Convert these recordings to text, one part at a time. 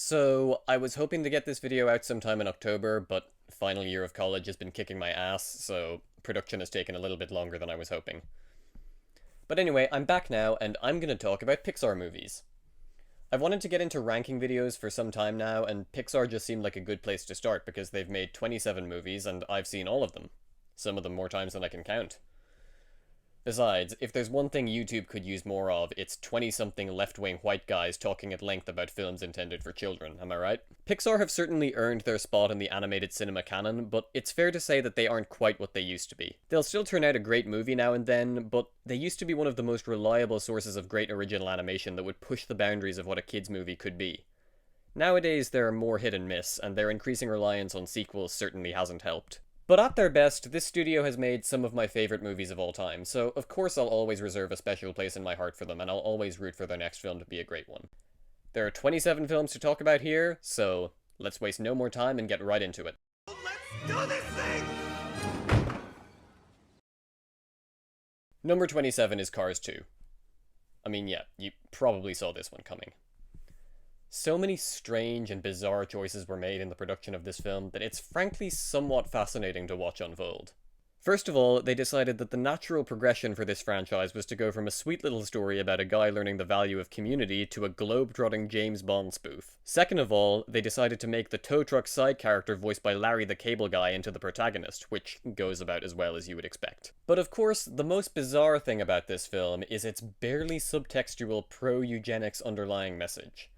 So, I was hoping to get this video out sometime in October, but final year of college has been kicking my ass, so production has taken a little bit longer than I was hoping. But anyway, I'm back now, and I'm going to talk about Pixar movies. I've wanted to get into ranking videos for some time now, and Pixar just seemed like a good place to start because they've made 27 movies, and I've seen all of them. Some of them more times than I can count. Besides, if there's one thing YouTube could use more of, it's 20-something left-wing white guys talking at length about films intended for children, am I right? Pixar have certainly earned their spot in the animated cinema canon, but it's fair to say that they aren't quite what they used to be. They'll still turn out a great movie now and then, but they used to be one of the most reliable sources of great original animation that would push the boundaries of what a kids' movie could be. Nowadays, they're more hit and miss, and their increasing reliance on sequels certainly hasn't helped. But at their best, this studio has made some of my favourite movies of all time, so of course I'll always reserve a special place in my heart for them, and I'll always root for their next film to be a great one. There are 27 films to talk about here, so let's waste no more time and get right into it. Let's do this thing! Number 27 is Cars 2. I mean, yeah, you probably saw this one coming. So many strange and bizarre choices were made in the production of this film that it's frankly somewhat fascinating to watch unfold. First of all, they decided that the natural progression for this franchise was to go from a sweet little story about a guy learning the value of community to a globe-trotting James Bond spoof. Second of all, they decided to make the tow truck side character voiced by Larry the Cable Guy into the protagonist, which goes about as well as you would expect. But of course, the most bizarre thing about this film is its barely subtextual pro-eugenics underlying message.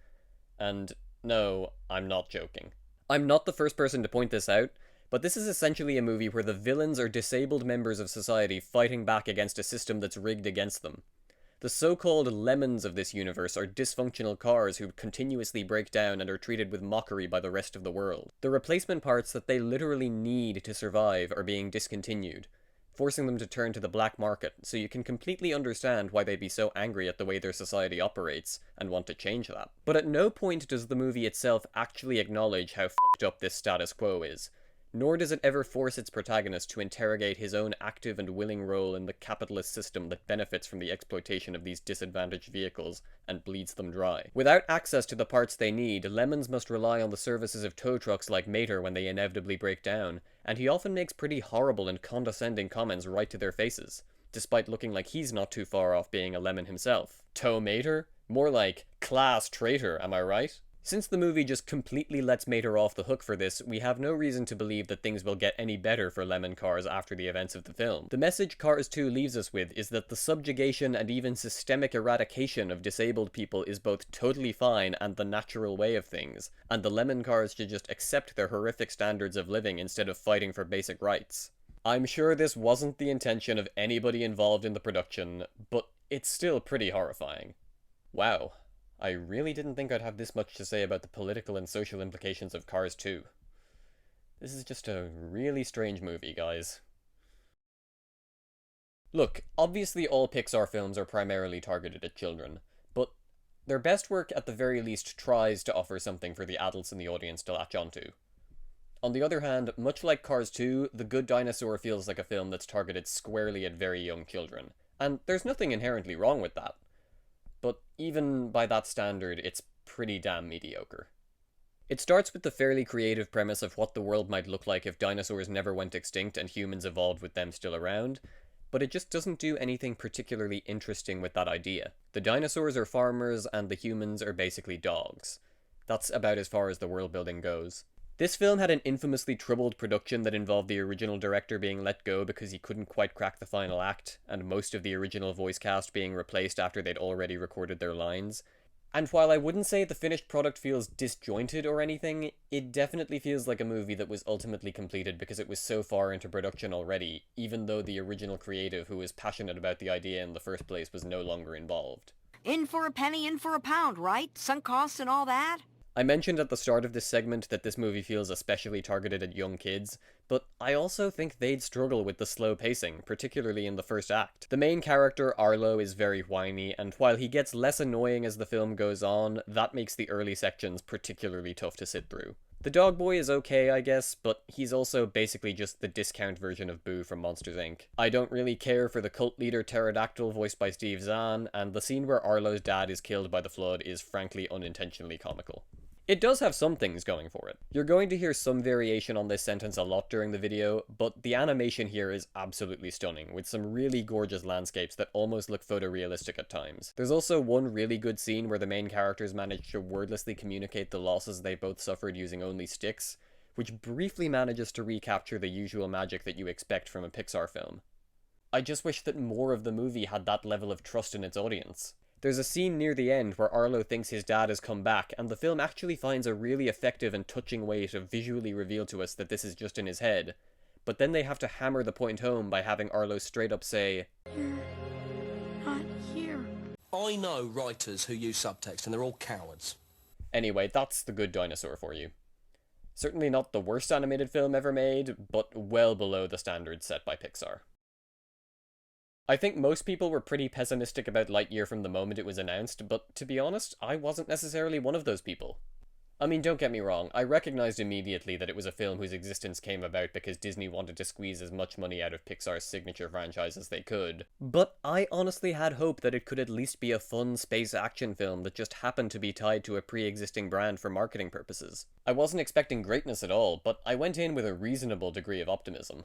And no, I'm not joking. I'm not the first person to point this out, but this is essentially a movie where the villains are disabled members of society fighting back against a system that's rigged against them. The so-called lemons of this universe are dysfunctional cars who continuously break down and are treated with mockery by the rest of the world. The replacement parts that they literally need to survive are being discontinued, forcing them to turn to the black market, so you can completely understand why they'd be so angry at the way their society operates, and want to change that. But at no point does the movie itself actually acknowledge how fucked up this status quo is, nor does it ever force its protagonist to interrogate his own active and willing role in the capitalist system that benefits from the exploitation of these disadvantaged vehicles and bleeds them dry. Without access to the parts they need, lemons must rely on the services of tow trucks like Mater when they inevitably break down, and he often makes pretty horrible and condescending comments right to their faces, despite looking like he's not too far off being a lemon himself. Tow Mater? More like class traitor, am I right? Since the movie just completely lets Mater off the hook for this, we have no reason to believe that things will get any better for lemon cars after the events of the film. The message Cars 2 leaves us with is that the subjugation and even systemic eradication of disabled people is both totally fine and the natural way of things, and the lemon cars should just accept their horrific standards of living instead of fighting for basic rights. I'm sure this wasn't the intention of anybody involved in the production, but it's still pretty horrifying. Wow. I really didn't think I'd have this much to say about the political and social implications of Cars 2. This is just a really strange movie, guys. Look, obviously all Pixar films are primarily targeted at children, but their best work at the very least tries to offer something for the adults in the audience to latch onto. On the other hand, much like Cars 2, The Good Dinosaur feels like a film that's targeted squarely at very young children, and there's nothing inherently wrong with that. But even by that standard, it's pretty damn mediocre. It starts with the fairly creative premise of what the world might look like if dinosaurs never went extinct and humans evolved with them still around, but it just doesn't do anything particularly interesting with that idea. The dinosaurs are farmers and the humans are basically dogs. That's about as far as the world building goes. This film had an infamously troubled production that involved the original director being let go because he couldn't quite crack the final act, and most of the original voice cast being replaced after they'd already recorded their lines. And while I wouldn't say the finished product feels disjointed or anything, it definitely feels like a movie that was ultimately completed because it was so far into production already, even though the original creative who was passionate about the idea in the first place was no longer involved. In for a penny, in for a pound, right? Sunk costs and all that? I mentioned at the start of this segment that this movie feels especially targeted at young kids, but I also think they'd struggle with the slow pacing, particularly in the first act. The main character, Arlo, is very whiny, and while he gets less annoying as the film goes on, that makes the early sections particularly tough to sit through. The dog boy is okay, I guess, but he's also basically just the discount version of Boo from Monsters, Inc. I don't really care for the cult leader Pterodactyl voiced by Steve Zahn, and the scene where Arlo's dad is killed by the flood is frankly unintentionally comical. It does have some things going for it. You're going to hear some variation on this sentence a lot during the video, but the animation here is absolutely stunning, with some really gorgeous landscapes that almost look photorealistic at times. There's also one really good scene where the main characters manage to wordlessly communicate the losses they both suffered using only sticks, which briefly manages to recapture the usual magic that you expect from a Pixar film. I just wish that more of the movie had that level of trust in its audience. There's a scene near the end where Arlo thinks his dad has come back, and the film actually finds a really effective and touching way to visually reveal to us that this is just in his head. But then they have to hammer the point home by having Arlo straight up say, You're not here. I know writers who use subtext, and they're all cowards. Anyway, that's The Good Dinosaur for you. Certainly not the worst animated film ever made, but well below the standards set by Pixar. I think most people were pretty pessimistic about Lightyear from the moment it was announced, but to be honest, I wasn't necessarily one of those people. I mean, don't get me wrong, I recognized immediately that it was a film whose existence came about because Disney wanted to squeeze as much money out of Pixar's signature franchise as they could, but I honestly had hope that it could at least be a fun space action film that just happened to be tied to a pre-existing brand for marketing purposes. I wasn't expecting greatness at all, but I went in with a reasonable degree of optimism.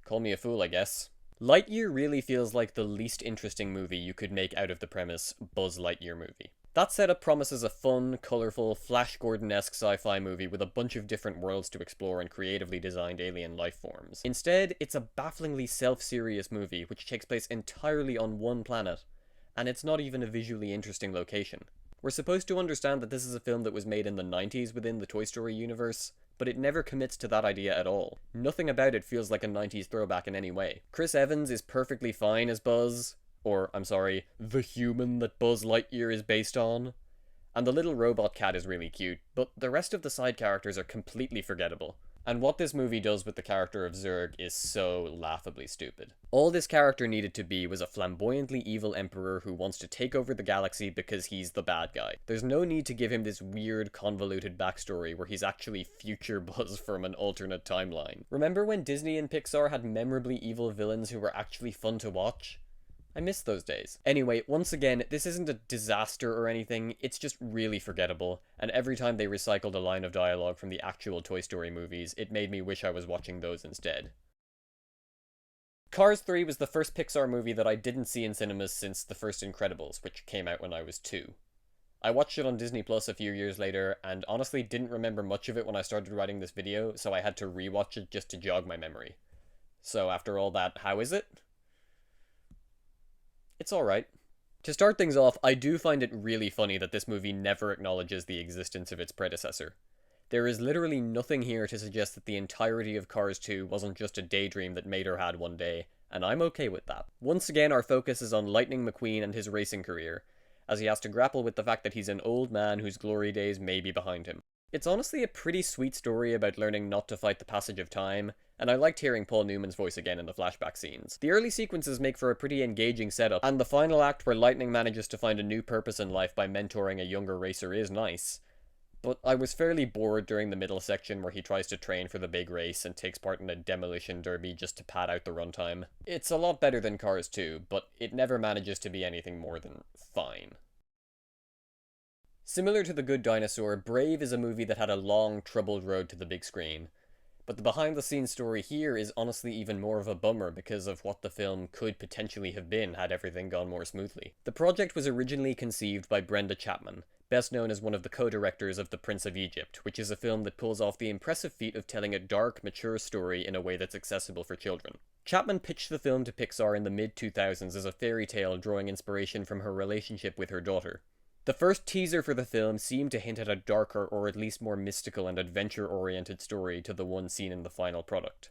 Call me a fool, I guess. Lightyear really feels like the least interesting movie you could make out of the premise Buzz Lightyear movie. That setup promises a fun, colourful, Flash Gordon-esque sci-fi movie with a bunch of different worlds to explore and creatively designed alien life forms. Instead, it's a bafflingly self-serious movie which takes place entirely on one planet, and it's not even a visually interesting location. We're supposed to understand that this is a film that was made in the 90s within the Toy Story universe, but it never commits to that idea at all. Nothing about it feels like a 90s throwback in any way. Chris Evans is perfectly fine as Buzz, or, I'm sorry, the human that Buzz Lightyear is based on. And the little robot cat is really cute, but the rest of the side characters are completely forgettable. And what this movie does with the character of Zurg is so laughably stupid. All this character needed to be was a flamboyantly evil emperor who wants to take over the galaxy because he's the bad guy. There's no need to give him this weird, convoluted backstory where he's actually future Buzz from an alternate timeline. Remember when Disney and Pixar had memorably evil villains who were actually fun to watch? I miss those days. Anyway, once again, this isn't a disaster or anything, it's just really forgettable, and every time they recycled a line of dialogue from the actual Toy Story movies, it made me wish I was watching those instead. Cars 3 was the first Pixar movie that I didn't see in cinemas since the first Incredibles, which came out when I was 2. I watched it on Disney Plus a few years later, and honestly didn't remember much of it when I started writing this video, so I had to rewatch it just to jog my memory. So after all that, how is it? It's alright. To start things off, I do find it really funny that this movie never acknowledges the existence of its predecessor. There is literally nothing here to suggest that the entirety of Cars 2 wasn't just a daydream that Mater had one day, and I'm okay with that. Once again, our focus is on Lightning McQueen and his racing career, as he has to grapple with the fact that he's an old man whose glory days may be behind him. It's honestly a pretty sweet story about learning not to fight the passage of time, and I liked hearing Paul Newman's voice again in the flashback scenes. The early sequences make for a pretty engaging setup, and the final act where Lightning manages to find a new purpose in life by mentoring a younger racer is nice. But I was fairly bored during the middle section where he tries to train for the big race and takes part in a demolition derby just to pad out the runtime. It's a lot better than Cars 2, but it never manages to be anything more than fine. Similar to The Good Dinosaur, Brave is a movie that had a long, troubled road to the big screen. But the behind-the-scenes story here is honestly even more of a bummer because of what the film could potentially have been had everything gone more smoothly. The project was originally conceived by Brenda Chapman, best known as one of the co-directors of The Prince of Egypt, which is a film that pulls off the impressive feat of telling a dark, mature story in a way that's accessible for children. Chapman pitched the film to Pixar in the mid-2000s as a fairy tale drawing inspiration from her relationship with her daughter. The first teaser for the film seemed to hint at a darker or at least more mystical and adventure-oriented story to the one seen in the final product.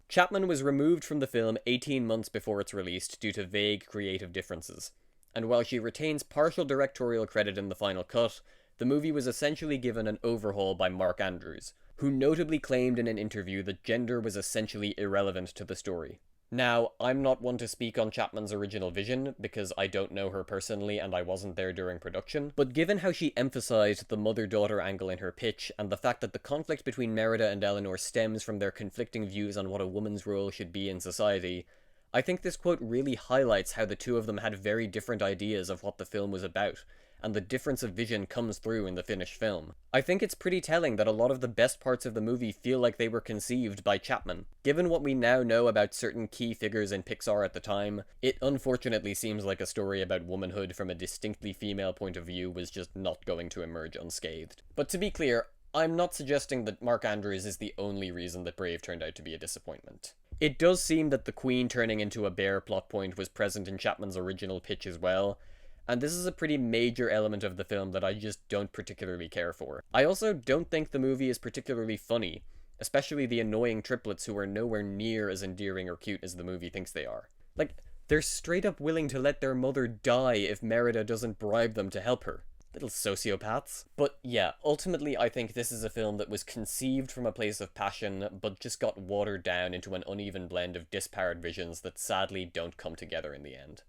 Chapman was removed from the film 18 months before its release due to vague creative differences, and while she retains partial directorial credit in the final cut, the movie was essentially given an overhaul by Mark Andrews, who notably claimed in an interview that gender was essentially irrelevant to the story. Now, I'm not one to speak on Chapman's original vision, because I don't know her personally and I wasn't there during production, but given how she emphasized the mother-daughter angle in her pitch, and the fact that the conflict between Merida and Eleanor stems from their conflicting views on what a woman's role should be in society, I think this quote really highlights how the two of them had very different ideas of what the film was about, and the difference of vision comes through in the finished film. I think it's pretty telling that a lot of the best parts of the movie feel like they were conceived by Chapman. Given what we now know about certain key figures in Pixar at the time, it unfortunately seems like a story about womanhood from a distinctly female point of view was just not going to emerge unscathed. But to be clear, I'm not suggesting that Mark Andrews is the only reason that Brave turned out to be a disappointment. It does seem that the Queen turning into a bear plot point was present in Chapman's original pitch as well, and this is a pretty major element of the film that I just don't particularly care for. I also don't think the movie is particularly funny, especially the annoying triplets who are nowhere near as endearing or cute as the movie thinks they are. Like, they're straight up willing to let their mother die if Merida doesn't bribe them to help her. Little sociopaths. But yeah, ultimately I think this is a film that was conceived from a place of passion, but just got watered down into an uneven blend of disparate visions that sadly don't come together in the end.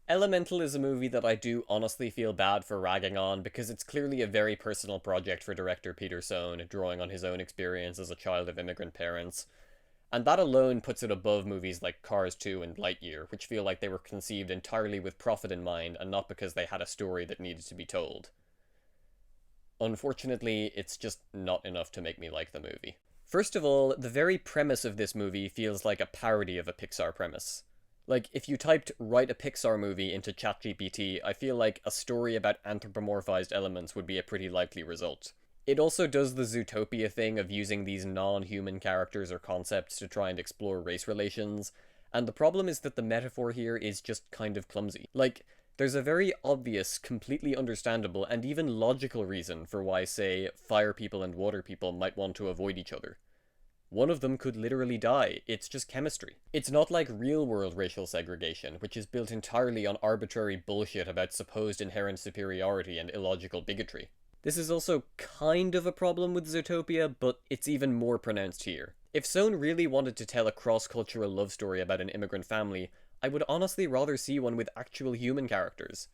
Elemental is a movie that I do honestly feel bad for ragging on, because it's clearly a very personal project for director Peter Sohn, drawing on his own experience as a child of immigrant parents. And that alone puts it above movies like Cars 2 and Lightyear, which feel like they were conceived entirely with profit in mind and not because they had a story that needed to be told. Unfortunately, it's just not enough to make me like the movie. First of all, the very premise of this movie feels like a parody of a Pixar premise. Like, if you typed "write a Pixar movie" into ChatGPT, I feel like a story about anthropomorphized elements would be a pretty likely result. It also does the Zootopia thing of using these non-human characters or concepts to try and explore race relations, and the problem is that the metaphor here is just kind of clumsy. Like, there's a very obvious, completely understandable, and even logical reason for why, say, fire people and water people might want to avoid each other. One of them could literally die. It's just chemistry. It's not like real-world racial segregation, which is built entirely on arbitrary bullshit about supposed inherent superiority and illogical bigotry. This is also kind of a problem with Zootopia, but it's even more pronounced here. If Sohn really wanted to tell a cross-cultural love story about an immigrant family, I would honestly rather see one with actual human characters.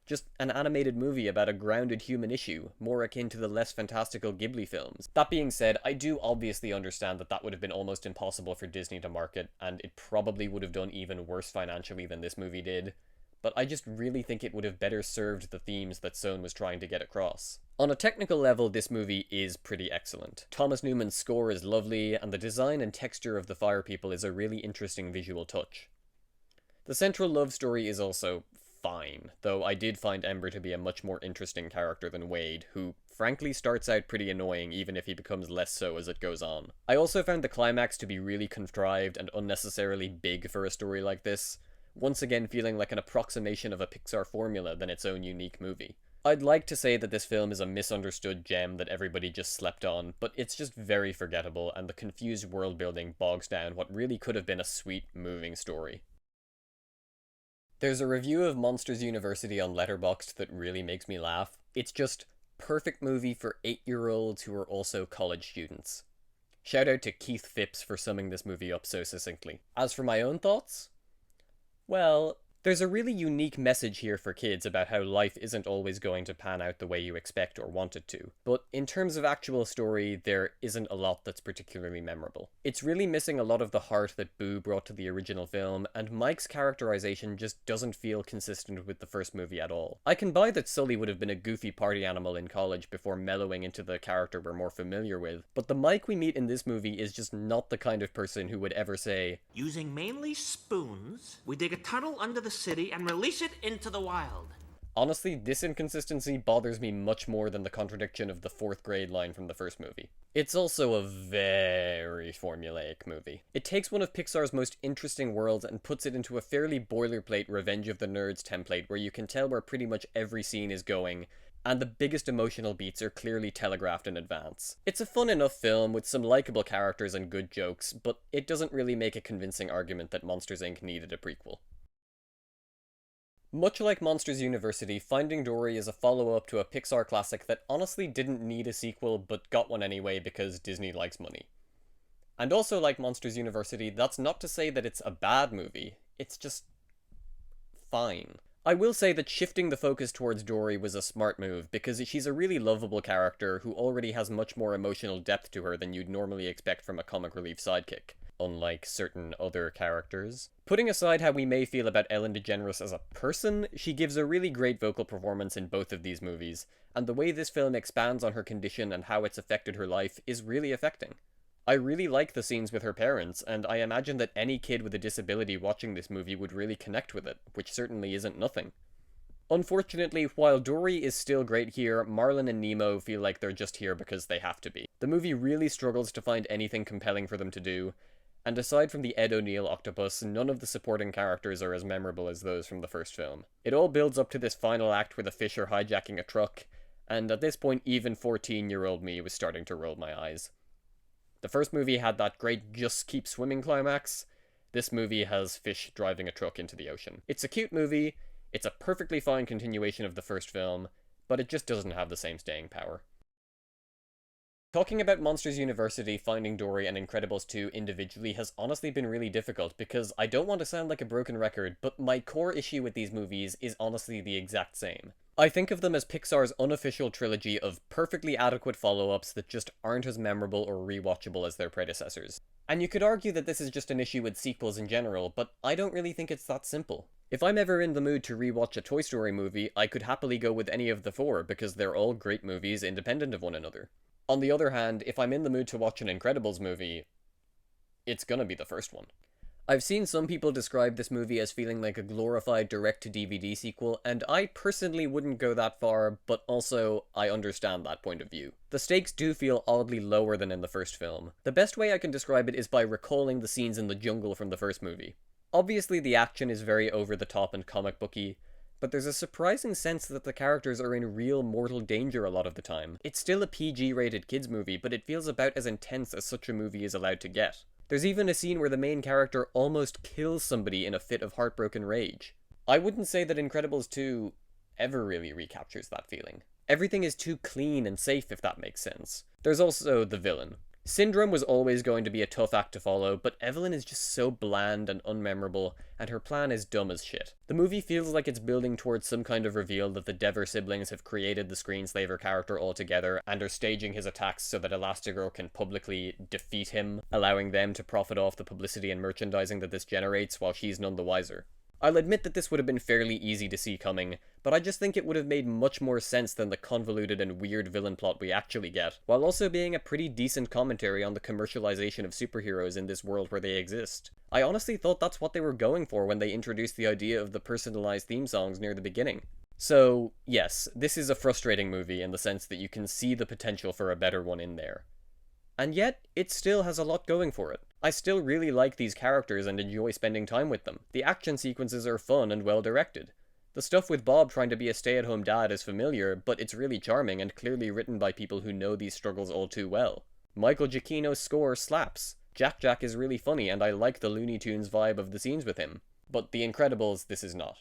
Just an animated movie about a grounded human issue, more akin to the less fantastical Ghibli films. That being said, I do obviously understand that that would have been almost impossible for Disney to market, and it probably would have done even worse financially than this movie did. But I just really think it would have better served the themes that Sohn was trying to get across. On a technical level, this movie is pretty excellent. Thomas Newman's score is lovely, and the design and texture of the fire people is a really interesting visual touch. The central love story is also fine, though I did find Ember to be a much more interesting character than Wade, who frankly starts out pretty annoying even if he becomes less so as it goes on. I also found the climax to be really contrived and unnecessarily big for a story like this, once again feeling like an approximation of a Pixar formula than its own unique movie. I'd like to say that this film is a misunderstood gem that everybody just slept on, but it's just very forgettable, and the confused world building bogs down what really could have been a sweet, moving story. There's a review of Monsters University on Letterboxd that really makes me laugh. It's just perfect movie for 8-year-olds who are also college students. Shout out to Keith Phipps for summing this movie up so succinctly. As for my own thoughts, well, there's a really unique message here for kids about how life isn't always going to pan out the way you expect or want it to. But in terms of actual story, there isn't a lot that's particularly memorable. It's really missing a lot of the heart that Boo brought to the original film, and Mike's characterization just doesn't feel consistent with the first movie at all. I can buy that Sully would have been a goofy party animal in college before mellowing into the character we're more familiar with, but the Mike we meet in this movie is just not the kind of person who would ever say, Using mainly spoons, we dig a tunnel under the city and release it into the wild. Honestly, this inconsistency bothers me much more than the contradiction of the 4th grade line from the first movie. It's also a very formulaic movie. It takes one of Pixar's most interesting worlds and puts it into a fairly boilerplate Revenge of the Nerds template where you can tell where pretty much every scene is going, and the biggest emotional beats are clearly telegraphed in advance. It's a fun enough film with some likable characters and good jokes, but it doesn't really make a convincing argument that Monsters, Inc. needed a prequel. Much like Monsters University, Finding Dory is a follow-up to a Pixar classic that honestly didn't need a sequel but got one anyway because Disney likes money. And also like Monsters University, that's not to say that it's a bad movie, it's just fine. I will say that shifting the focus towards Dory was a smart move, because she's a really lovable character who already has much more emotional depth to her than you'd normally expect from a comic relief sidekick. unlike certain other characters. Putting aside how we may feel about Ellen DeGeneres as a person, she gives a really great vocal performance in both of these movies, and the way this film expands on her condition and how it's affected her life is really affecting. I really like the scenes with her parents, and I imagine that any kid with a disability watching this movie would really connect with it, which certainly isn't nothing. Unfortunately, while Dory is still great here, Marlin and Nemo feel like they're just here because they have to be. The movie really struggles to find anything compelling for them to do, and aside from the Ed O'Neill octopus, none of the supporting characters are as memorable as those from the first film. It all builds up to this final act where the fish are hijacking a truck, and at this point even 14-year-old me was starting to roll my eyes. The first movie had that great just keep swimming climax. This movie has fish driving a truck into the ocean. It's a cute movie, it's a perfectly fine continuation of the first film, but it just doesn't have the same staying power. Talking about Monsters University, Finding Dory, and Incredibles 2 individually has honestly been really difficult because I don't want to sound like a broken record, but my core issue with these movies is honestly the exact same. I think of them as Pixar's unofficial trilogy of perfectly adequate follow-ups that just aren't as memorable or rewatchable as their predecessors. And you could argue that this is just an issue with sequels in general, but I don't really think it's that simple. If I'm ever in the mood to rewatch a Toy Story movie, I could happily go with any of the four because they're all great movies independent of one another. On the other hand, if I'm in the mood to watch an Incredibles movie, it's gonna be the first one. I've seen some people describe this movie as feeling like a glorified direct-to-DVD sequel, and I personally wouldn't go that far, but also, I understand that point of view. The stakes do feel oddly lower than in the first film. The best way I can describe it is by recalling the scenes in the jungle from the first movie. Obviously, the action is very over-the-top and comic-booky, but there's a surprising sense that the characters are in real mortal danger a lot of the time. It's still a PG-rated kids movie, but it feels about as intense as such a movie is allowed to get. There's even a scene where the main character almost kills somebody in a fit of heartbroken rage. I wouldn't say that Incredibles 2 ever really recaptures that feeling. Everything is too clean and safe, if that makes sense. There's also the villain. Syndrome was always going to be a tough act to follow, but Evelyn is just so bland and unmemorable, and her plan is dumb as shit. The movie feels like it's building towards some kind of reveal that the Dever siblings have created the Screenslaver character altogether, and are staging his attacks so that Elastigirl can publicly defeat him, allowing them to profit off the publicity and merchandising that this generates, while she's none the wiser. I'll admit that this would have been fairly easy to see coming, but I just think it would have made much more sense than the convoluted and weird villain plot we actually get, while also being a pretty decent commentary on the commercialization of superheroes in this world where they exist. I honestly thought that's what they were going for when they introduced the idea of the personalized theme songs near the beginning. So, yes, this is a frustrating movie in the sense that you can see the potential for a better one in there. And yet, it still has a lot going for it. I still really like these characters and enjoy spending time with them. The action sequences are fun and well directed. The stuff with Bob trying to be a stay-at-home dad is familiar, but it's really charming and clearly written by people who know these struggles all too well. Michael Giacchino's score slaps. Jack Jack is really funny, and I like the Looney Tunes vibe of the scenes with him. But The Incredibles, this is not.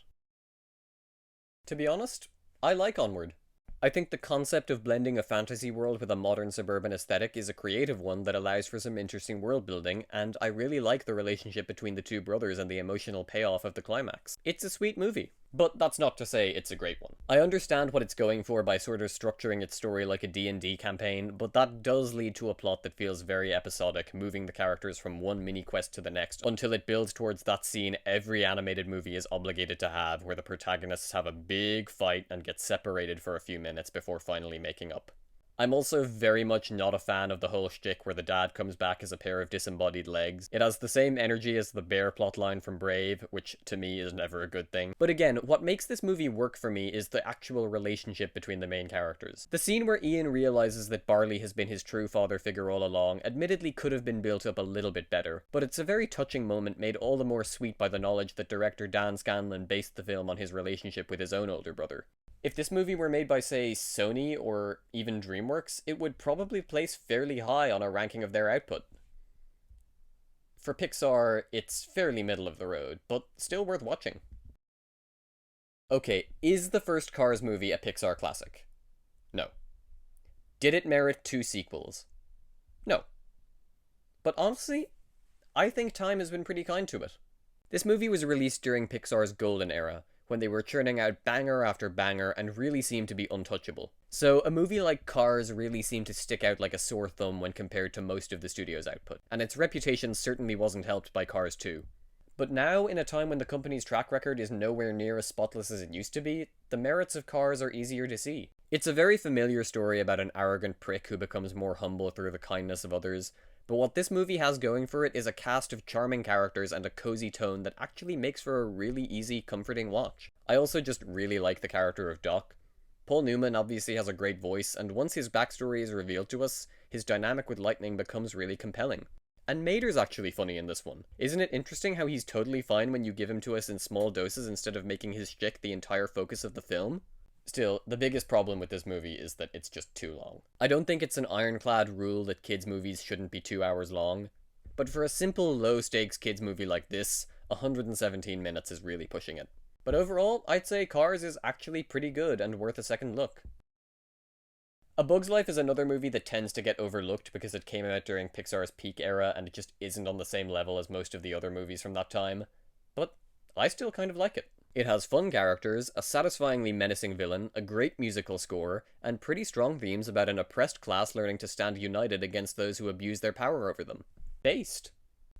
To be honest, I like Onward. I think the concept of blending a fantasy world with a modern suburban aesthetic is a creative one that allows for some interesting world building, and I really like the relationship between the two brothers and the emotional payoff of the climax. It's a sweet movie, but that's not to say it's a great one. I understand what it's going for by sort of structuring its story like a D&D campaign, but that does lead to a plot that feels very episodic, moving the characters from one mini-quest to the next, until it builds towards that scene every animated movie is obligated to have, where the protagonists have a big fight and get separated for a few minutes before finally making up. I'm also very much not a fan of the whole shtick where the dad comes back as a pair of disembodied legs. It has the same energy as the bear plotline from Brave, which to me is never a good thing. But again, what makes this movie work for me is the actual relationship between the main characters. The scene where Ian realizes that Barley has been his true father figure all along admittedly could have been built up a little bit better, but it's a very touching moment made all the more sweet by the knowledge that director Dan Scanlon based the film on his relationship with his own older brother. If this movie were made by, say, Sony or even DreamWorks, it would probably place fairly high on a ranking of their output. For Pixar, it's fairly middle of the road, but still worth watching. Okay, is the first Cars movie a Pixar classic? No. Did it merit 2 sequels? No. But honestly, I think time has been pretty kind to it. This movie was released during Pixar's golden era, when they were churning out banger after banger and really seemed to be untouchable. So a movie like Cars really seemed to stick out like a sore thumb when compared to most of the studio's output, and its reputation certainly wasn't helped by Cars 2. But now, in a time when the company's track record is nowhere near as spotless as it used to be, the merits of Cars are easier to see. It's a very familiar story about an arrogant prick who becomes more humble through the kindness of others, but what this movie has going for it is a cast of charming characters and a cozy tone that actually makes for a really easy, comforting watch. I also just really like the character of Doc. Paul Newman obviously has a great voice, and once his backstory is revealed to us, his dynamic with Lightning becomes really compelling. And Mater's actually funny in this one. Isn't it interesting how he's totally fine when you give him to us in small doses instead of making his shtick the entire focus of the film? Still, the biggest problem with this movie is that it's just too long. I don't think it's an ironclad rule that kids' movies shouldn't be 2 hours long, but for a simple, low-stakes kids' movie like this, 117 minutes is really pushing it. But overall, I'd say Cars is actually pretty good and worth a second look. A Bug's Life is another movie that tends to get overlooked because it came out during Pixar's peak era and it just isn't on the same level as most of the other movies from that time, but I still kind of like it. It has fun characters, a satisfyingly menacing villain, a great musical score, and pretty strong themes about an oppressed class learning to stand united against those who abuse their power over them. Based.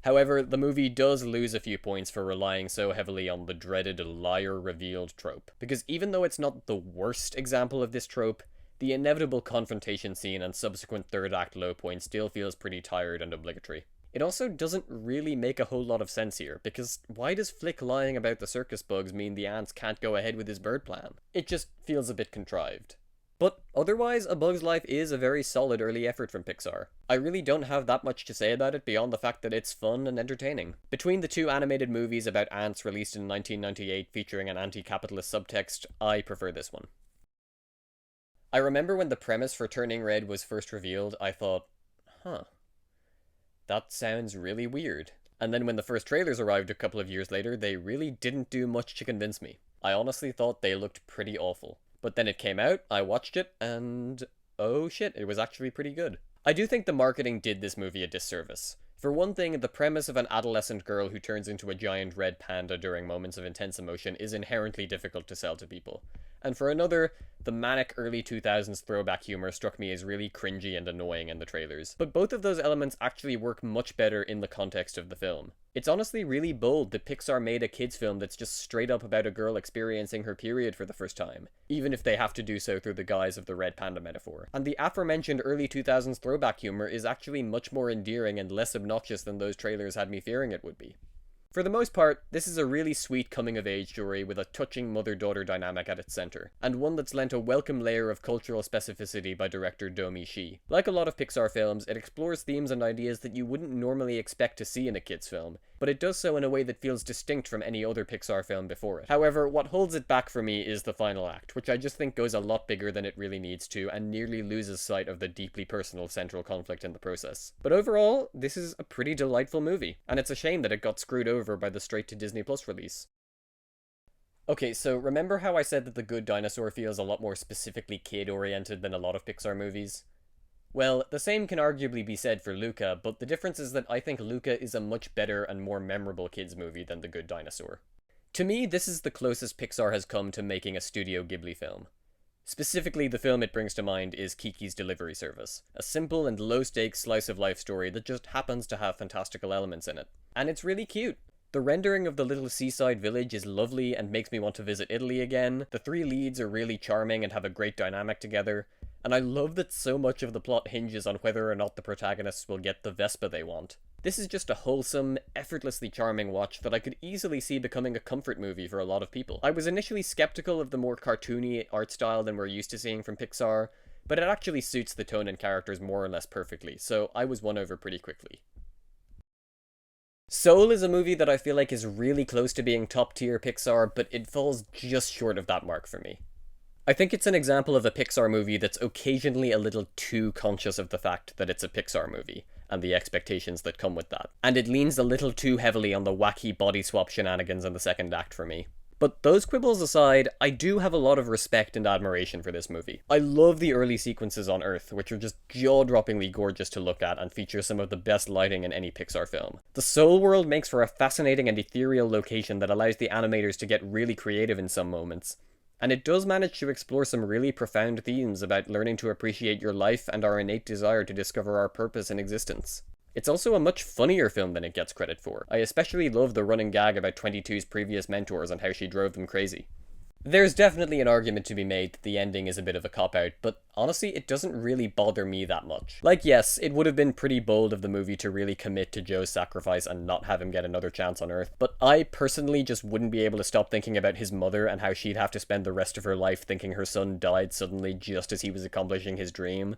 However, the movie does lose a few points for relying so heavily on the dreaded liar revealed trope, because even though it's not the worst example of this trope, the inevitable confrontation scene and subsequent third act low point still feels pretty tired and obligatory. It also doesn't really make a whole lot of sense here, because why does Flick lying about the circus bugs mean the ants can't go ahead with his bird plan? It just feels a bit contrived. But otherwise, A Bug's Life is a very solid early effort from Pixar. I really don't have that much to say about it beyond the fact that it's fun and entertaining. Between the two animated movies about ants released in 1998 featuring an anti-capitalist subtext, I prefer this one. I remember when the premise for Turning Red was first revealed, I thought, that sounds really weird. And then when the first trailers arrived a couple of years later, they really didn't do much to convince me. I honestly thought they looked pretty awful. But then it came out, I watched it, and oh shit, it was actually pretty good. I do think the marketing did this movie a disservice. For one thing, the premise of an adolescent girl who turns into a giant red panda during moments of intense emotion is inherently difficult to sell to people. And for another, the manic early 2000s throwback humor struck me as really cringy and annoying in the trailers. But both of those elements actually work much better in the context of the film. It's honestly really bold that Pixar made a kids film that's just straight up about a girl experiencing her period for the first time, even if they have to do so through the guise of the red panda metaphor. And the aforementioned early 2000s throwback humor is actually much more endearing and less obnoxious than those trailers had me fearing it would be. For the most part, this is a really sweet coming-of-age story with a touching mother-daughter dynamic at its center, and one that's lent a welcome layer of cultural specificity by director Domi Shi. Like a lot of Pixar films, it explores themes and ideas that you wouldn't normally expect to see in a kids' film, but it does so in a way that feels distinct from any other Pixar film before it. However, what holds it back for me is the final act, which I just think goes a lot bigger than it really needs to, and nearly loses sight of the deeply personal central conflict in the process. But overall, this is a pretty delightful movie, and it's a shame that it got screwed over by the straight-to-Disney Plus release. Okay, so remember how I said that The Good Dinosaur feels a lot more specifically kid-oriented than a lot of Pixar movies? Well, the same can arguably be said for Luca, but the difference is that I think Luca is a much better and more memorable kids movie than The Good Dinosaur. To me, this is the closest Pixar has come to making a Studio Ghibli film. Specifically, the film it brings to mind is Kiki's Delivery Service, a simple and low-stakes slice-of-life story that just happens to have fantastical elements in it. And it's really cute. The rendering of the little seaside village is lovely and makes me want to visit Italy again. The three leads are really charming and have a great dynamic together. And I love that so much of the plot hinges on whether or not the protagonists will get the Vespa they want. This is just a wholesome, effortlessly charming watch that I could easily see becoming a comfort movie for a lot of people. I was initially skeptical of the more cartoony art style than we're used to seeing from Pixar, but it actually suits the tone and characters more or less perfectly, so I was won over pretty quickly. Soul is a movie that I feel like is really close to being top-tier Pixar, but it falls just short of that mark for me. I think it's an example of a Pixar movie that's occasionally a little too conscious of the fact that it's a Pixar movie, and the expectations that come with that. And it leans a little too heavily on the wacky body swap shenanigans in the second act for me. But those quibbles aside, I do have a lot of respect and admiration for this movie. I love the early sequences on Earth, which are just jaw-droppingly gorgeous to look at and feature some of the best lighting in any Pixar film. The Soul World makes for a fascinating and ethereal location that allows the animators to get really creative in some moments. And it does manage to explore some really profound themes about learning to appreciate your life and our innate desire to discover our purpose in existence. It's also a much funnier film than it gets credit for. I especially love the running gag about 22's previous mentors and how she drove them crazy. There's definitely an argument to be made that the ending is a bit of a cop-out, but honestly, it doesn't really bother me that much. Like, yes, it would have been pretty bold of the movie to really commit to Joe's sacrifice and not have him get another chance on Earth, but I personally just wouldn't be able to stop thinking about his mother and how she'd have to spend the rest of her life thinking her son died suddenly just as he was accomplishing his dream.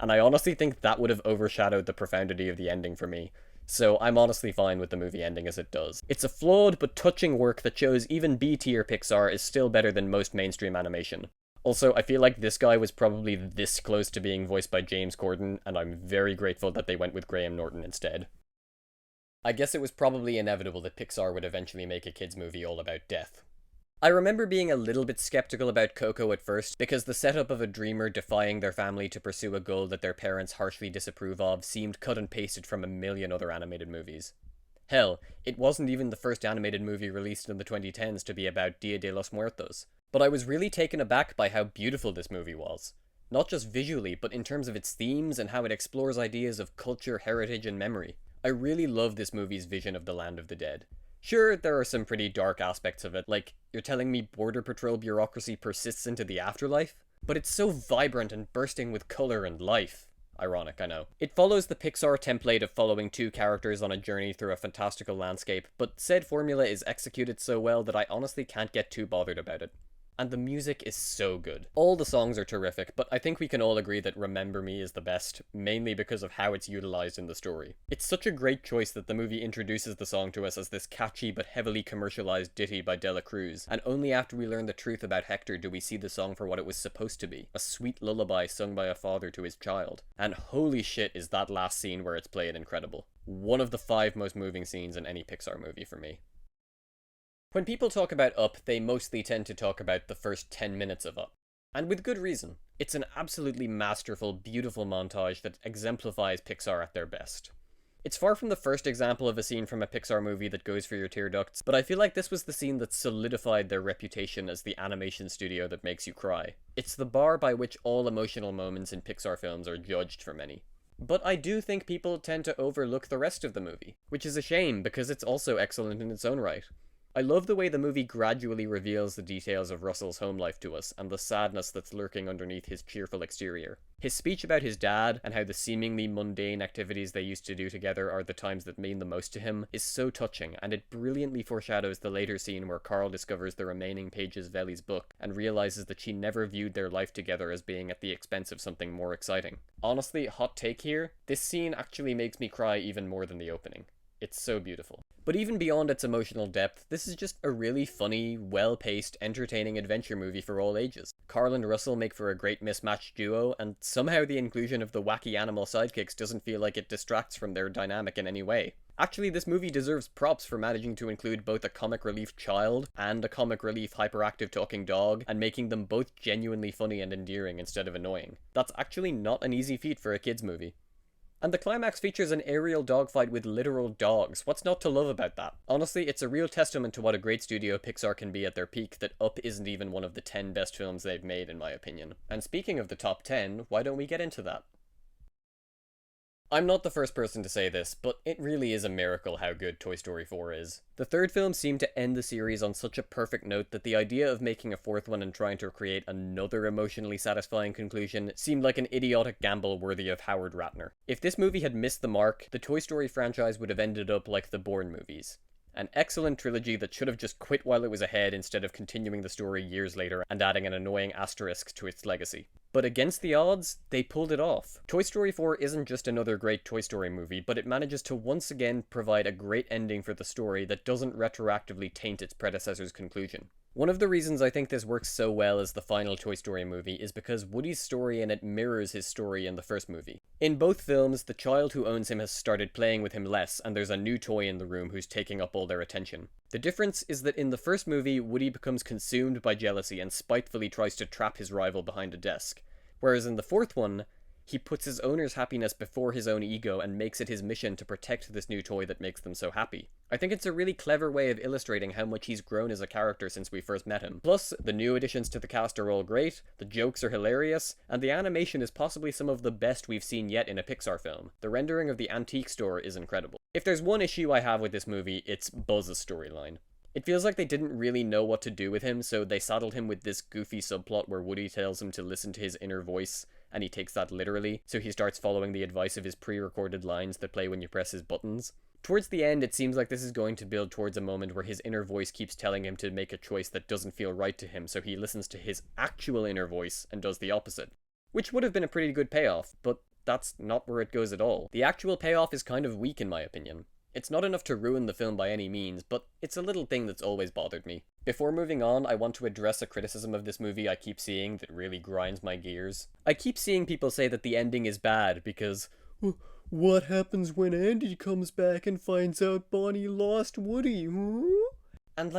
And I honestly think that would have overshadowed the profundity of the ending for me. So I'm honestly fine with the movie ending as it does. It's a flawed but touching work that shows even B-tier Pixar is still better than most mainstream animation. Also, I feel like this guy was probably this close to being voiced by James Corden, and I'm very grateful that they went with Graham Norton instead. I guess it was probably inevitable that Pixar would eventually make a kids movie all about death. I remember being a little bit skeptical about Coco at first, because the setup of a dreamer defying their family to pursue a goal that their parents harshly disapprove of seemed cut and pasted from a million other animated movies. Hell, it wasn't even the first animated movie released in the 2010s to be about Dia de los Muertos. But I was really taken aback by how beautiful this movie was. Not just visually, but in terms of its themes and how it explores ideas of culture, heritage, and memory. I really love this movie's vision of the land of the dead. Sure, there are some pretty dark aspects of it, like, you're telling me Border Patrol bureaucracy persists into the afterlife? But it's so vibrant and bursting with colour and life. Ironic, I know. It follows the Pixar template of following two characters on a journey through a fantastical landscape, but said formula is executed so well that I honestly can't get too bothered about it. And the music is so good. All the songs are terrific, but I think we can all agree that Remember Me is the best, mainly because of how it's utilized in the story. It's such a great choice that the movie introduces the song to us as this catchy but heavily commercialized ditty by Dela Cruz, and only after we learn the truth about Hector do we see the song for what it was supposed to be, a sweet lullaby sung by a father to his child. And holy shit is that last scene where it's played incredible. One of the 5 most moving scenes in any Pixar movie for me. When people talk about Up, they mostly tend to talk about the first 10 minutes of Up. And with good reason. It's an absolutely masterful, beautiful montage that exemplifies Pixar at their best. It's far from the first example of a scene from a Pixar movie that goes for your tear ducts, but I feel like this was the scene that solidified their reputation as the animation studio that makes you cry. It's the bar by which all emotional moments in Pixar films are judged for many. But I do think people tend to overlook the rest of the movie, which is a shame because it's also excellent in its own right. I love the way the movie gradually reveals the details of Russell's home life to us, and the sadness that's lurking underneath his cheerful exterior. His speech about his dad, and how the seemingly mundane activities they used to do together are the times that mean the most to him, is so touching, and it brilliantly foreshadows the later scene where Carl discovers the remaining pages of Ellie's book, and realizes that she never viewed their life together as being at the expense of something more exciting. Honestly, hot take here, this scene actually makes me cry even more than the opening. It's so beautiful. But even beyond its emotional depth, this is just a really funny, well-paced, entertaining adventure movie for all ages. Carl and Russell make for a great mismatched duo, and somehow the inclusion of the wacky animal sidekicks doesn't feel like it distracts from their dynamic in any way. Actually, this movie deserves props for managing to include both a comic relief child and a comic relief hyperactive talking dog, and making them both genuinely funny and endearing instead of annoying. That's actually not an easy feat for a kids movie. And the climax features an aerial dogfight with literal dogs. What's not to love about that? Honestly, it's a real testament to what a great studio Pixar can be at their peak that Up isn't even one of the 10 best films they've made, in my opinion. And speaking of the top 10, why don't we get into that? I'm not the first person to say this, but it really is a miracle how good Toy Story 4 is. The third film seemed to end the series on such a perfect note that the idea of making a fourth one and trying to create another emotionally satisfying conclusion seemed like an idiotic gamble worthy of Howard Ratner. If this movie had missed the mark, the Toy Story franchise would have ended up like the Bourne movies. An excellent trilogy that should have just quit while it was ahead instead of continuing the story years later and adding an annoying asterisk to its legacy. But against the odds, they pulled it off. Toy Story 4 isn't just another great Toy Story movie, but it manages to once again provide a great ending for the story that doesn't retroactively taint its predecessor's conclusion. One of the reasons I think this works so well as the final Toy Story movie is because Woody's story in it mirrors his story in the first movie. In both films, the child who owns him has started playing with him less, and there's a new toy in the room who's taking up all their attention. The difference is that in the first movie, Woody becomes consumed by jealousy and spitefully tries to trap his rival behind a desk, whereas in the fourth one, he puts his owner's happiness before his own ego and makes it his mission to protect this new toy that makes them so happy. I think it's a really clever way of illustrating how much he's grown as a character since we first met him. Plus, the new additions to the cast are all great, the jokes are hilarious, and the animation is possibly some of the best we've seen yet in a Pixar film. The rendering of the antique store is incredible. If there's one issue I have with this movie, it's Buzz's storyline. It feels like they didn't really know what to do with him, so they saddled him with this goofy subplot where Woody tells him to listen to his inner voice, and he takes that literally, so he starts following the advice of his pre-recorded lines that play when you press his buttons. Towards the end, it seems like this is going to build towards a moment where his inner voice keeps telling him to make a choice that doesn't feel right to him, so he listens to his actual inner voice and does the opposite. Which would have been a pretty good payoff, but that's not where it goes at all. The actual payoff is kind of weak in my opinion. It's not enough to ruin the film by any means, but it's a little thing that's always bothered me. Before moving on, I want to address a criticism of this movie I keep seeing that really grinds my gears. I keep seeing people say that the ending is bad because, what happens when Andy comes back and finds out Bonnie lost Woody, huh? And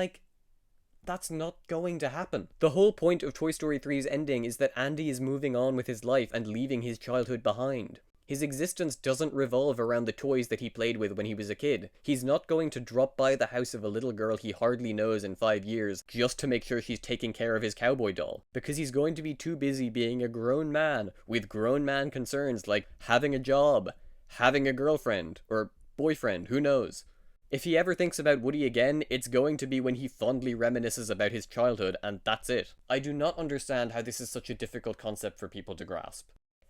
that's not going to happen. The whole point of Toy Story 3's ending is that Andy is moving on with his life and leaving his childhood behind. His existence doesn't revolve around the toys that he played with when he was a kid. He's not going to drop by the house of a little girl he hardly knows in 5 years just to make sure she's taking care of his cowboy doll, because he's going to be too busy being a grown man with grown man concerns like having a job, having a girlfriend, or boyfriend, who knows. If he ever thinks about Woody again, it's going to be when he fondly reminisces about his childhood, and that's it. I do not understand how this is such a difficult concept for people to grasp.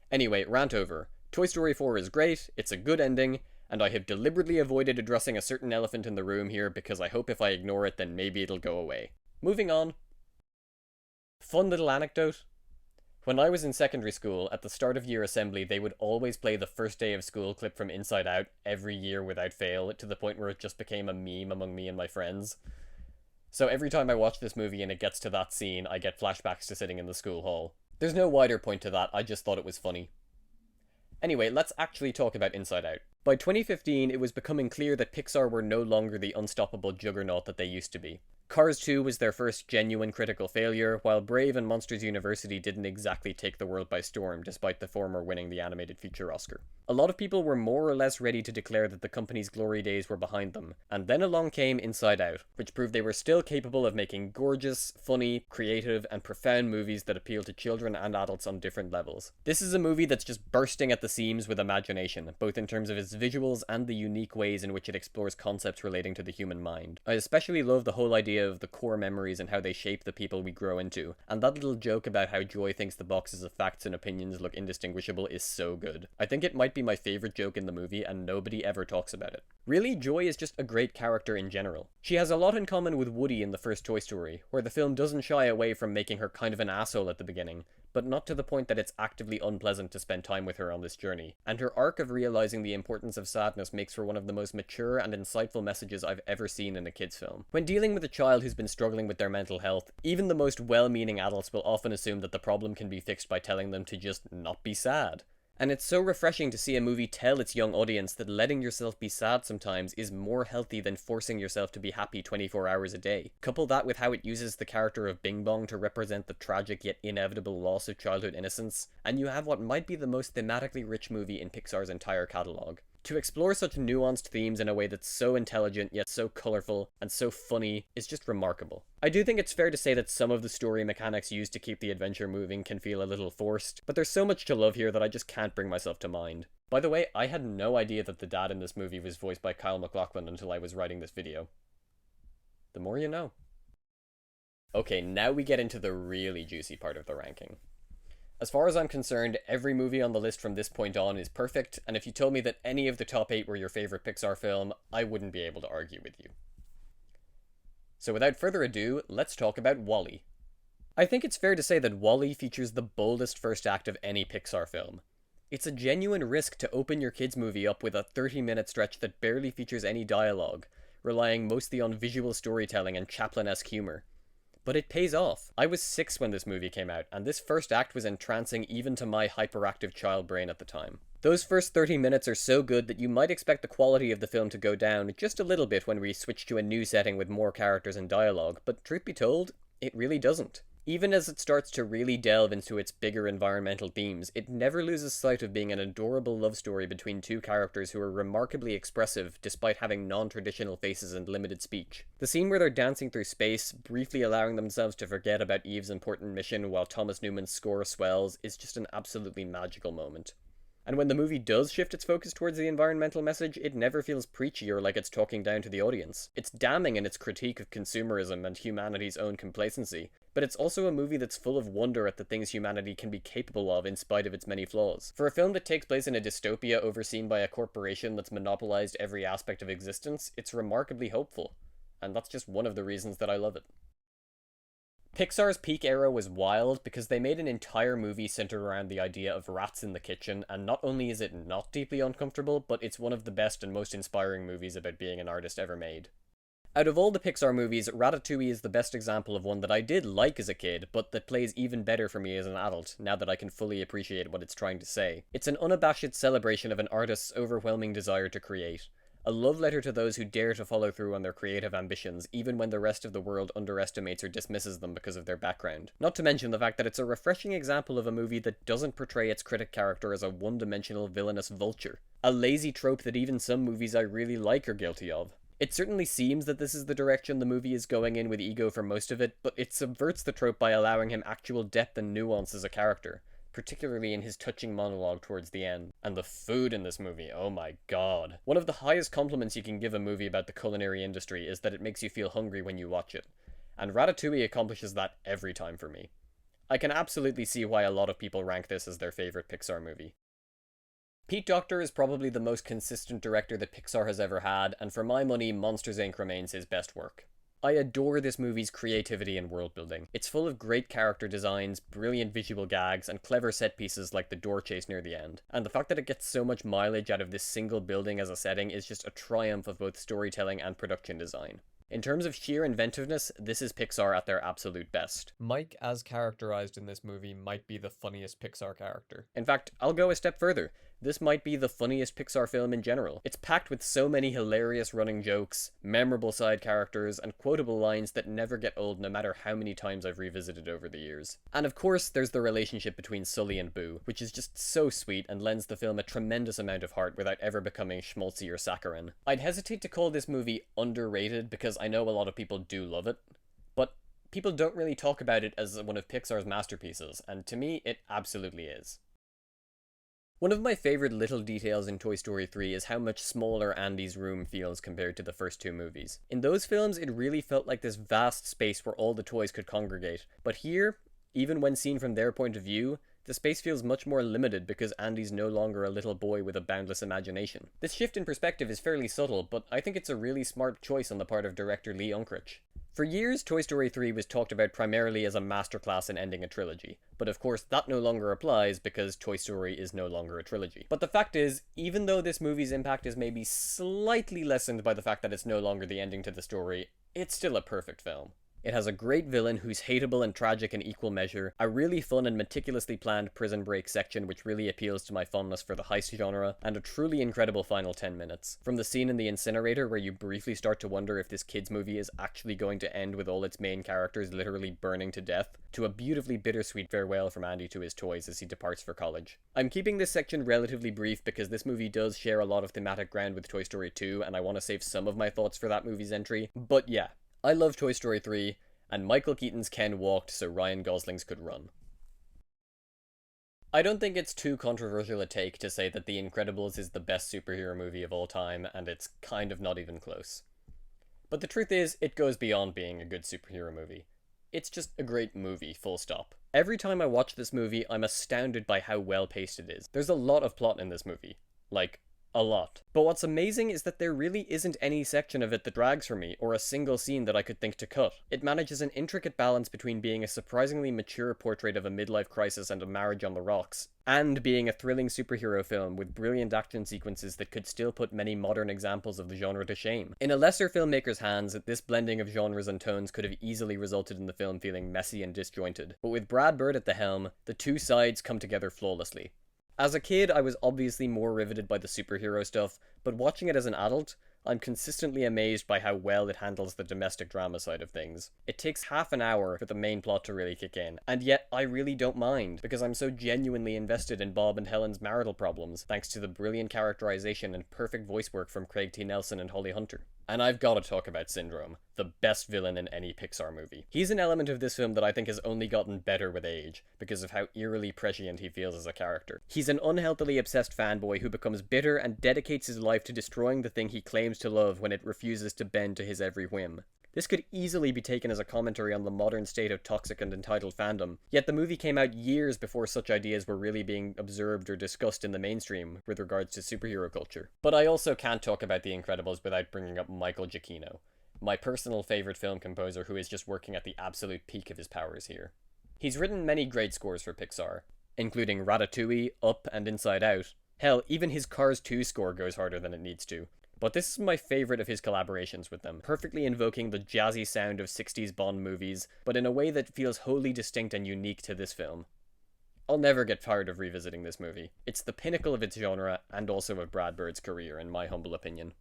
Anyway, rant over. Toy Story 4 is great, it's a good ending, and I have deliberately avoided addressing a certain elephant in the room here because I hope if I ignore it then maybe it'll go away. Moving on. Fun little anecdote. When I was in secondary school, at the start of year assembly, they would always play the first day of school clip from Inside Out every year without fail, to the point where it just became a meme among me and my friends. So every time I watch this movie and it gets to that scene, I get flashbacks to sitting in the school hall. There's no wider point to that, I just thought it was funny. Anyway, let's actually talk about Inside Out. By 2015, it was becoming clear that Pixar were no longer the unstoppable juggernaut that they used to be. Cars 2 was their first genuine critical failure, while Brave and Monsters University didn't exactly take the world by storm, despite the former winning the animated feature Oscar. A lot of people were more or less ready to declare that the company's glory days were behind them, and then along came Inside Out, which proved they were still capable of making gorgeous, funny, creative, and profound movies that appeal to children and adults on different levels. This is a movie that's just bursting at the seams with imagination, both in terms of its visuals and the unique ways in which it explores concepts relating to the human mind. I especially love the whole idea of the core memories and how they shape the people we grow into, and that little joke about how Joy thinks the boxes of facts and opinions look indistinguishable is so good. I think it might be my favorite joke in the movie, and nobody ever talks about it. Really, Joy is just a great character in general. She has a lot in common with Woody in the first Toy Story, where the film doesn't shy away from making her kind of an asshole at the beginning, but not to the point that it's actively unpleasant to spend time with her on this journey. And her arc of realizing the importance of sadness makes for one of the most mature and insightful messages I've ever seen in a kid's film. When dealing with a child who's been struggling with their mental health, even the most well-meaning adults will often assume that the problem can be fixed by telling them to just not be sad. And it's so refreshing to see a movie tell its young audience that letting yourself be sad sometimes is more healthy than forcing yourself to be happy 24 hours a day. Couple that with how it uses the character of Bing Bong to represent the tragic yet inevitable loss of childhood innocence, and you have what might be the most thematically rich movie in Pixar's entire catalogue. To explore such nuanced themes in a way that's so intelligent yet so colourful and so funny is just remarkable. I do think it's fair to say that some of the story mechanics used to keep the adventure moving can feel a little forced, but there's so much to love here that I just can't bring myself to mind. By the way, I had no idea that the dad in this movie was voiced by Kyle MacLachlan until I was writing this video. The more you know. Okay, now we get into the really juicy part of the ranking. As far as I'm concerned, every movie on the list from this point on is perfect, and if you told me that any of the top 8 were your favourite Pixar film, I wouldn't be able to argue with you. So without further ado, let's talk about WALL-E. I think it's fair to say that WALL-E features the boldest first act of any Pixar film. It's a genuine risk to open your kids' movie up with a 30-minute stretch that barely features any dialogue, relying mostly on visual storytelling and Chaplin-esque humour. But it pays off. I was 6 when this movie came out, and this first act was entrancing even to my hyperactive child brain at the time. Those first 30 minutes are so good that you might expect the quality of the film to go down just a little bit when we switch to a new setting with more characters and dialogue, but truth be told, it really doesn't. Even as it starts to really delve into its bigger environmental themes, it never loses sight of being an adorable love story between two characters who are remarkably expressive despite having non-traditional faces and limited speech. The scene where they're dancing through space, briefly allowing themselves to forget about Eve's important mission while Thomas Newman's score swells, is just an absolutely magical moment. And when the movie does shift its focus towards the environmental message, it never feels preachy or like it's talking down to the audience. It's damning in its critique of consumerism and humanity's own complacency, but it's also a movie that's full of wonder at the things humanity can be capable of in spite of its many flaws. For a film that takes place in a dystopia overseen by a corporation that's monopolized every aspect of existence, it's remarkably hopeful. And that's just one of the reasons that I love it. Pixar's peak era was wild because they made an entire movie centered around the idea of rats in the kitchen, and not only is it not deeply uncomfortable, but it's one of the best and most inspiring movies about being an artist ever made. Out of all the Pixar movies, Ratatouille is the best example of one that I did like as a kid, but that plays even better for me as an adult, now that I can fully appreciate what it's trying to say. It's an unabashed celebration of an artist's overwhelming desire to create. A love letter to those who dare to follow through on their creative ambitions, even when the rest of the world underestimates or dismisses them because of their background. Not to mention the fact that it's a refreshing example of a movie that doesn't portray its critic character as a one-dimensional villainous vulture. A lazy trope that even some movies I really like are guilty of. It certainly seems that this is the direction the movie is going in with Ego for most of it, but it subverts the trope by allowing him actual depth and nuance as a character, particularly in his touching monologue towards the end. And the food in this movie, oh my god. One of the highest compliments you can give a movie about the culinary industry is that it makes you feel hungry when you watch it. And Ratatouille accomplishes that every time for me. I can absolutely see why a lot of people rank this as their favorite Pixar movie. Pete Docter is probably the most consistent director that Pixar has ever had, and for my money, Monsters, Inc. remains his best work. I adore this movie's creativity and world building. It's full of great character designs, brilliant visual gags, and clever set pieces like the door chase near the end. And the fact that it gets so much mileage out of this single building as a setting is just a triumph of both storytelling and production design. In terms of sheer inventiveness, this is Pixar at their absolute best. Mike, as characterized in this movie, might be the funniest Pixar character. In fact, I'll go a step further. This might be the funniest Pixar film in general. It's packed with so many hilarious running jokes, memorable side characters, and quotable lines that never get old no matter how many times I've revisited over the years. And of course, there's the relationship between Sully and Boo, which is just so sweet and lends the film a tremendous amount of heart without ever becoming schmaltzy or saccharine. I'd hesitate to call this movie underrated because I know a lot of people do love it, but people don't really talk about it as one of Pixar's masterpieces, and to me, it absolutely is. One of my favourite little details in Toy Story 3 is how much smaller Andy's room feels compared to the first two movies. In those films, it really felt like this vast space where all the toys could congregate, but here, even when seen from their point of view, the space feels much more limited because Andy's no longer a little boy with a boundless imagination. This shift in perspective is fairly subtle, but I think it's a really smart choice on the part of director Lee Unkrich. For years, Toy Story 3 was talked about primarily as a masterclass in ending a trilogy, but of course that no longer applies because Toy Story is no longer a trilogy. But the fact is, even though this movie's impact is maybe slightly lessened by the fact that it's no longer the ending to the story, it's still a perfect film. It has a great villain who's hateable and tragic in equal measure, a really fun and meticulously planned prison break section which really appeals to my fondness for the heist genre, and a truly incredible final 10 minutes. From the scene in the incinerator where you briefly start to wonder if this kids movie is actually going to end with all its main characters literally burning to death, to a beautifully bittersweet farewell from Andy to his toys as he departs for college. I'm keeping this section relatively brief because this movie does share a lot of thematic ground with Toy Story 2, and I want to save some of my thoughts for that movie's entry, but yeah. I love Toy Story 3, and Michael Keaton's Ken walked so Ryan Gosling's could run. I don't think it's too controversial a take to say that The Incredibles is the best superhero movie of all time, and it's kind of not even close. But the truth is, it goes beyond being a good superhero movie. It's just a great movie, full stop. Every time I watch this movie, I'm astounded by how well paced it is. There's a lot of plot in this movie. Like, A lot. But what's amazing is that there really isn't any section of it that drags for me, or a single scene that I could think to cut. It manages an intricate balance between being a surprisingly mature portrait of a midlife crisis and a marriage on the rocks, and being a thrilling superhero film with brilliant action sequences that could still put many modern examples of the genre to shame. In a lesser filmmaker's hands, this blending of genres and tones could have easily resulted in the film feeling messy and disjointed, but with Brad Bird at the helm, the two sides come together flawlessly. As a kid, I was obviously more riveted by the superhero stuff, but watching it as an adult, I'm consistently amazed by how well it handles the domestic drama side of things. It takes half an hour for the main plot to really kick in, and yet I really don't mind, because I'm so genuinely invested in Bob and Helen's marital problems, thanks to the brilliant characterization and perfect voice work from Craig T. Nelson and Holly Hunter. And I've got to talk about Syndrome, the best villain in any Pixar movie. He's an element of this film that I think has only gotten better with age, because of how eerily prescient he feels as a character. He's an unhealthily obsessed fanboy who becomes bitter and dedicates his life to destroying the thing he claims to love when it refuses to bend to his every whim. This could easily be taken as a commentary on the modern state of toxic and entitled fandom, yet the movie came out years before such ideas were really being observed or discussed in the mainstream with regards to superhero culture. But I also can't talk about The Incredibles without bringing up Michael Giacchino, my personal favourite film composer who is just working at the absolute peak of his powers here. He's written many great scores for Pixar, including Ratatouille, Up, and Inside Out. Hell, even his Cars 2 score goes harder than it needs to. But this is my favourite of his collaborations with them, perfectly invoking the jazzy sound of 60s Bond movies, but in a way that feels wholly distinct and unique to this film. I'll never get tired of revisiting this movie. It's the pinnacle of its genre, and also of Brad Bird's career, in my humble opinion.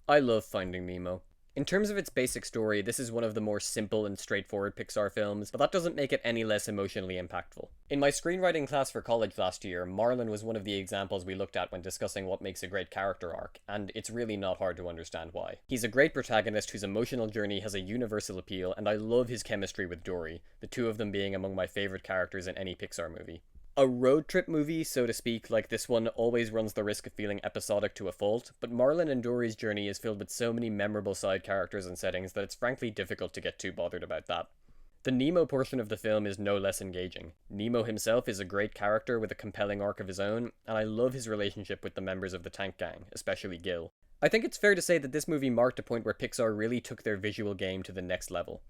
I love Finding Nemo. In terms of its basic story, this is one of the more simple and straightforward Pixar films, but that doesn't make it any less emotionally impactful. In my screenwriting class for college last year, Marlon was one of the examples we looked at when discussing what makes a great character arc, and it's really not hard to understand why. He's a great protagonist whose emotional journey has a universal appeal, and I love his chemistry with Dory, the two of them being among my favourite characters in any Pixar movie. A road trip movie, so to speak, like this one always runs the risk of feeling episodic to a fault, but Marlon and Dory's journey is filled with so many memorable side characters and settings that it's frankly difficult to get too bothered about that. The Nemo portion of the film is no less engaging. Nemo himself is a great character with a compelling arc of his own, and I love his relationship with the members of the Tank Gang, especially Gil. I think it's fair to say that this movie marked a point where Pixar really took their visual game to the next level.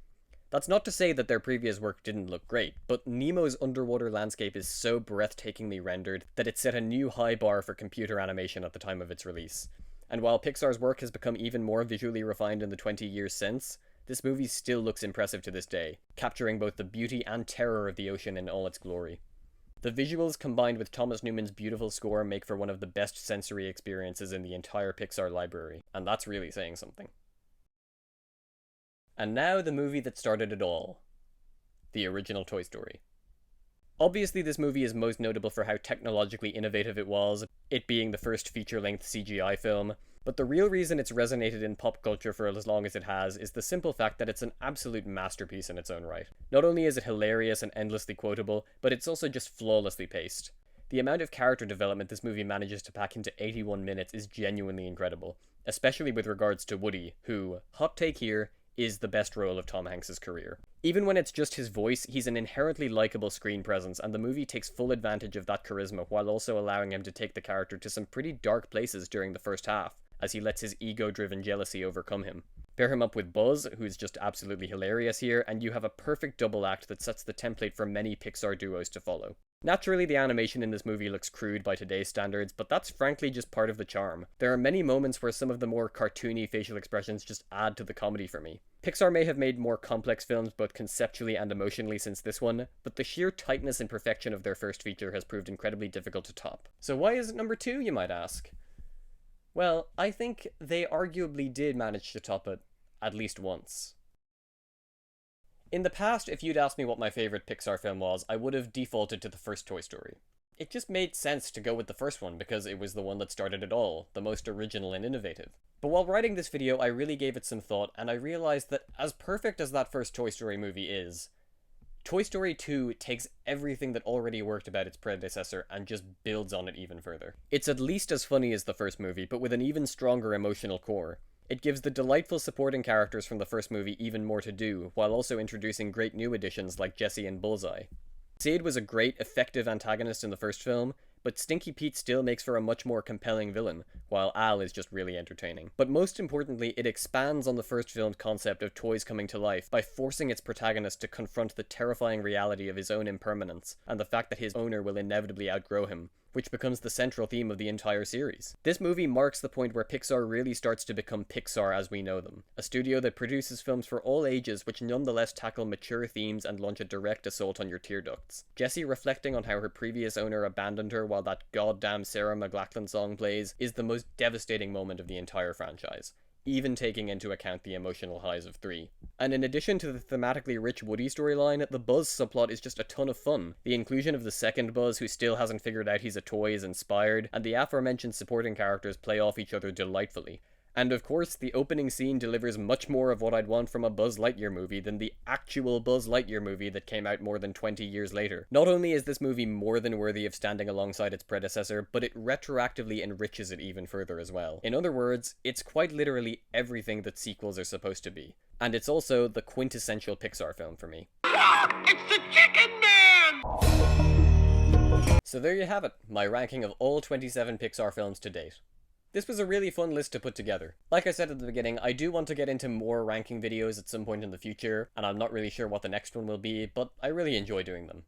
That's not to say that their previous work didn't look great, but Nemo's underwater landscape is so breathtakingly rendered that it set a new high bar for computer animation at the time of its release. And while Pixar's work has become even more visually refined in the 20 years since, this movie still looks impressive to this day, capturing both the beauty and terror of the ocean in all its glory. The visuals combined with Thomas Newman's beautiful score make for one of the best sensory experiences in the entire Pixar library, and that's really saying something. And now the movie that started it all. The original Toy Story. Obviously this movie is most notable for how technologically innovative it was, it being the first feature-length CGI film, but the real reason it's resonated in pop culture for as long as it has is the simple fact that it's an absolute masterpiece in its own right. Not only is it hilarious and endlessly quotable, but it's also just flawlessly paced. The amount of character development this movie manages to pack into 81 minutes is genuinely incredible, especially with regards to Woody, who, hot take here, is the best role of Tom Hanks' career. Even when it's just his voice, he's an inherently likable screen presence, and the movie takes full advantage of that charisma while also allowing him to take the character to some pretty dark places during the first half, as he lets his ego-driven jealousy overcome him. Pair him up with Buzz, who's just absolutely hilarious here, and you have a perfect double act that sets the template for many Pixar duos to follow. Naturally, the animation in this movie looks crude by today's standards, but that's frankly just part of the charm. There are many moments where some of the more cartoony facial expressions just add to the comedy for me. Pixar may have made more complex films both conceptually and emotionally since this one, but the sheer tightness and perfection of their first feature has proved incredibly difficult to top. So why is it number 2, you might ask? Well, I think they arguably did manage to top it at least once. In the past, if you'd asked me what my favourite Pixar film was, I would have defaulted to the first Toy Story. It just made sense to go with the first one because it was the one that started it all, the most original and innovative. But while writing this video, I really gave it some thought, and I realised that as perfect as that first Toy Story movie is, Toy Story 2 takes everything that already worked about its predecessor and just builds on it even further. It's at least as funny as the first movie, but with an even stronger emotional core. It gives the delightful supporting characters from the first movie even more to do, while also introducing great new additions like Jessie and Bullseye. Sid was a great, effective antagonist in the first film, but Stinky Pete still makes for a much more compelling villain, while Al is just really entertaining. But most importantly, it expands on the first film's concept of toys coming to life by forcing its protagonist to confront the terrifying reality of his own impermanence, and the fact that his owner will inevitably outgrow him, which becomes the central theme of the entire series. This movie marks the point where Pixar really starts to become Pixar as we know them, a studio that produces films for all ages which nonetheless tackle mature themes and launch a direct assault on your tear ducts. Jessie reflecting on how her previous owner abandoned her while that goddamn Sarah McLachlan song plays is the most devastating moment of the entire franchise, even taking into account the emotional highs of 3. And in addition to the thematically rich Woody storyline, the Buzz subplot is just a ton of fun. The inclusion of the second Buzz, who still hasn't figured out he's a toy, is inspired, and the aforementioned supporting characters play off each other delightfully. And of course, the opening scene delivers much more of what I'd want from a Buzz Lightyear movie than the actual Buzz Lightyear movie that came out more than 20 years later. Not only is this movie more than worthy of standing alongside its predecessor, but it retroactively enriches it even further as well. In other words, it's quite literally everything that sequels are supposed to be. And it's also the quintessential Pixar film for me. It's the Chicken Man! So there you have it, my ranking of all 27 Pixar films to date. This was a really fun list to put together. Like I said at the beginning, I do want to get into more ranking videos at some point in the future, and I'm not really sure what the next one will be, but I really enjoy doing them.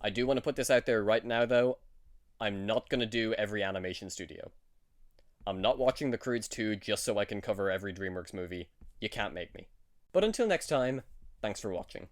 I do want to put this out there right now though, I'm not going to do every animation studio. I'm not watching The Croods 2 just so I can cover every DreamWorks movie. You can't make me. But until next time, thanks for watching.